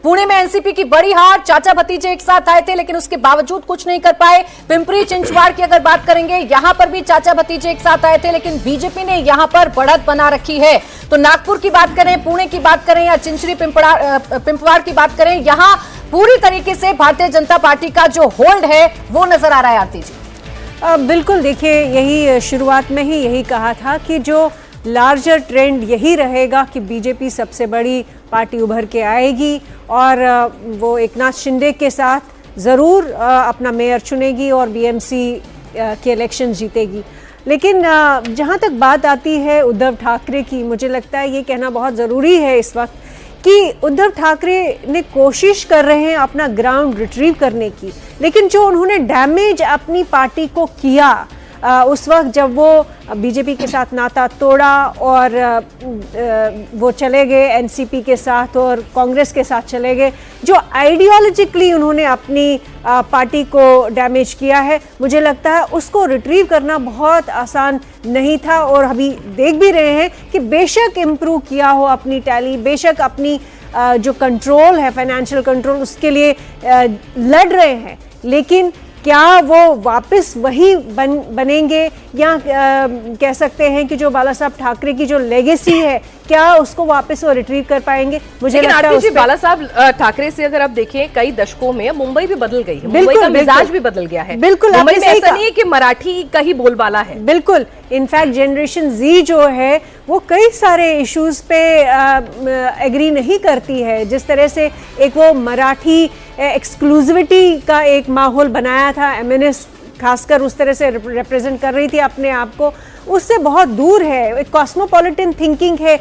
पुणे में एनसीपी की बड़ी हार, चाचा भतीजे एक साथ आए थे लेकिन उसके बावजूद कुछ नहीं कर पाए। पिंपरी चिंचवाड़ की अगर बात करेंगे, यहां पर भी चाचा भतीजे एक साथ आए थे लेकिन बीजेपी ने यहां पर बढ़त बना रखी है। तो नागपुर की बात करें, पुणे की बात करें या चिंचरी पिंपवाड़ की बात करें, यहां पूरी तरीके से भारतीय जनता पार्टी का जो होल्ड है वो नजर आ रहा है। आरती जी, बिल्कुल, देखिए यही शुरुआत में ही यही कहा था कि जो लार्जर ट्रेंड यही रहेगा कि बीजेपी सबसे बड़ी पार्टी उभर के आएगी और वो एकनाथ शिंदे के साथ ज़रूर अपना मेयर चुनेगी और बीएमसी के इलेक्शन जीतेगी। लेकिन जहाँ तक बात आती है उद्धव ठाकरे की, मुझे लगता है ये कहना बहुत ज़रूरी है इस वक्त कि उद्धव ठाकरे ने कोशिश कर रहे हैं अपना ग्राउंड रिट्रीव करने की, लेकिन जो उन्होंने डैमेज अपनी पार्टी को किया उस वक्त जब वो बीजेपी के साथ नाता तोड़ा और वो चले गए एनसीपी के साथ और कांग्रेस के साथ चले गए, जो आइडियोलॉजिकली उन्होंने अपनी पार्टी को डैमेज किया है, मुझे लगता है उसको रिट्रीव करना बहुत आसान नहीं था। और अभी देख भी रहे हैं कि बेशक इम्प्रूव किया हो अपनी टैली, बेशक अपनी जो कंट्रोल है, फाइनेंशियल कंट्रोल, उसके लिए लड़ रहे हैं, लेकिन क्या वो वापस वही बनेंगे या कह सकते हैं कि जो बाला साहब ठाकरे की जो लेगेसी है, क्या उसको वापस वो रिट्रीव कर पाएंगे? मुझे लगता है बाला साहब ठाकरे से अगर आप देखें कई दशकों में मुंबई भी बदल गई है, मुंबई का मिजाज भी बदल गया है। बिल्कुल, मुंबई में ऐसा नहीं है कि मराठी का ही बोलबाला है। बिल्कुल, इनफैक्ट जनरेशन जी जो है वो कई सारे इश्यूज पे एग्री नहीं करती है। जिस तरह से एक वो मराठी एक्सक्लूसिविटी का एक माहौल बनाया था, एमएनएस खासकर उस तरह से रिप्रेजेंट कर रही थी अपने आप को, उससे बहुत दूर है। एक कॉस्मोपॉलिटन थिंकिंग है,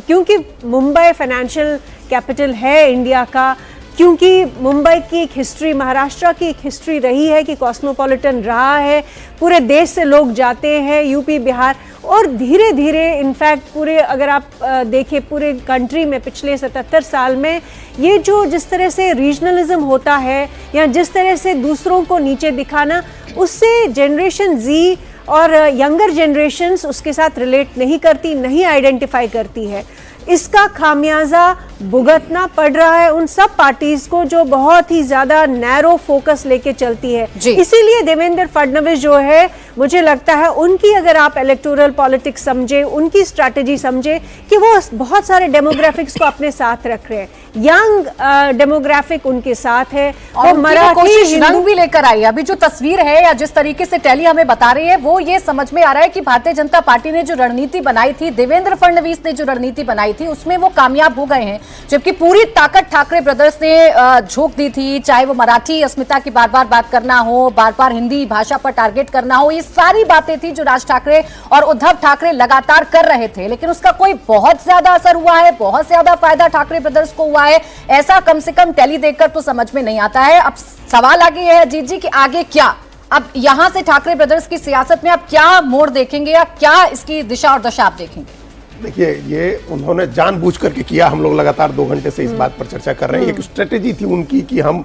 क्योंकि मुंबई फाइनेंशियल कैपिटल है इंडिया का, क्योंकि मुंबई की एक हिस्ट्री, महाराष्ट्र की एक हिस्ट्री रही है कि कॉस्मोपॉलिटन रहा है, पूरे देश से लोग जाते हैं, यूपी बिहार, और धीरे धीरे इनफैक्ट पूरे अगर आप देखें पूरे कंट्री में पिछले 77 साल में ये जो जिस तरह से रीजनलिज्म होता है या जिस तरह से दूसरों को नीचे दिखाना, उससे जनरेशन जी और यंगर जनरेशन्स उसके साथ रिलेट नहीं करती, नहीं आइडेंटिफाई करती है। इसका खामियाजा भुगतना पड़ रहा है उन सब पार्टीज को जो बहुत ही ज्यादा नैरो फोकस लेके चलती है। इसीलिए देवेंद्र फडणवीस जो है, मुझे लगता है उनकी अगर आप इलेक्टोरल पॉलिटिक्स समझे, उनकी स्ट्रैटेजी समझे कि वो बहुत सारे डेमोग्राफिक्स को अपने साथ रख रहे हैं, यंग डेमोग्राफिक उनके साथ है और मराठी रंग भी लेकर आई। अभी जो तस्वीर है या जिस तरीके से टैली हमें बता रही है वो ये समझ में आ रहा है कि भारतीय जनता पार्टी ने जो रणनीति बनाई थी, देवेंद्र फडणवीस ने जो रणनीति बनाई थी, उसमें वो कामयाब हो गए हैं। जबकि पूरी ताकत ठाकरे ब्रदर्स ने झोंक दी थी, चाहे वो मराठी अस्मिता की बार बार बात करना हो, बार बार हिंदी भाषा पर टारगेट करना हो, ये सारी बातें थी जो राज ठाकरे और उद्धव ठाकरे लगातार कर रहे थे, लेकिन उसका कोई बहुत ज्यादा असर हुआ है, बहुत ज्यादा फायदा ठाकरे ब्रदर्स को हुआ है, ऐसा कम से कम टैली देखकर तो समझ में नहीं आता है। अब सवाल आगे है अजीत जी कि आगे क्या, अब यहां से ठाकरे ब्रदर्स की सियासत में आप क्या मोड़ देखेंगे या क्या इसकी दिशा और दशा आप देखेंगे? देखिए, ये उन्होंने जानबूझ करके किया। हम लोग लगातार 2 घंटे से इस बात पर चर्चा कर रहे हैं। एक स्ट्रेटेजी थी उनकी कि हम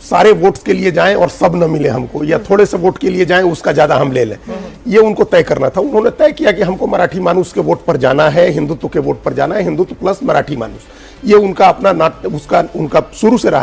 सारे वोट्स के लिए जाएं और सब न मिले हमको, या थोड़े से वोट के लिए जाएं उसका ज्यादा हम ले लें, ये उनको तय करना था। उन्होंने तय किया कि हमको मराठी मानुस के वोट पर जाना है, हिंदुत्व के वोट पर जाना है, हिंदुत्व प्लस मराठी मानुस, ये उनका अपना उनका शुरू से रहा है।